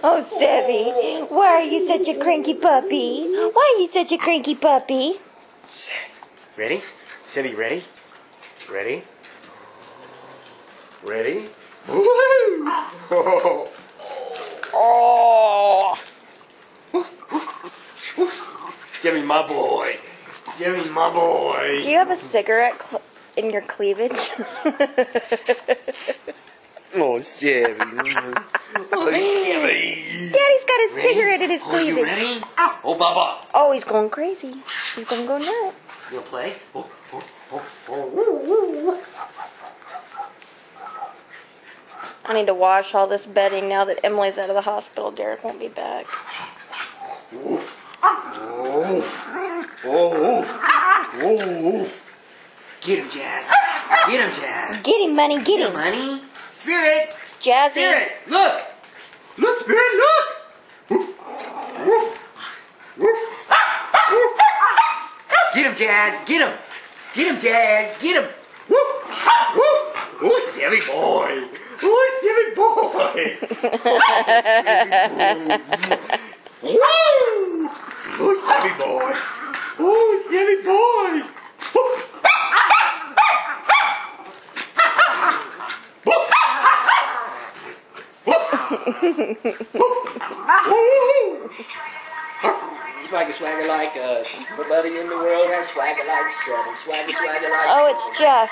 Oh, Sebby, why are you such a cranky puppy? Why are you such a cranky puppy? Ready? Sebby, ready? Ready? Ready? Woo! Oh! Sebby, my boy. Sebby, my boy. Do you have a cigarette in your cleavage? Oh, Sebby. Oh, Sebby. Daddy's got a cigarette in his Oh, you cleavage. ready? Oh, Baba. Oh, he's going crazy. He's gonna go nuts. You gonna play? Oh, oh, oh, oh, woo, woo. I need to wash all this bedding now that Emily's out of the hospital. Derek won't be back. Oof. Oh, oh, oof. Get him, Jazz. Get him, Jazz. Get him, money. Get him. Money. Spirit. Jazzy. Spirit. Look. Look, Spirit. Look. Woof. Woof. Woof. Woof. Get him, Jazz. Get him. Get him, Jazz. Get him. Woof. Woof. Oh, silly boy. Oh, silly boy. Woo. Oh, silly boy. Oh, silly boy. Woof. Swagger, swagger like everybody in the world has swagger like seven. Swagger, swagger like Oh, it's Jeff.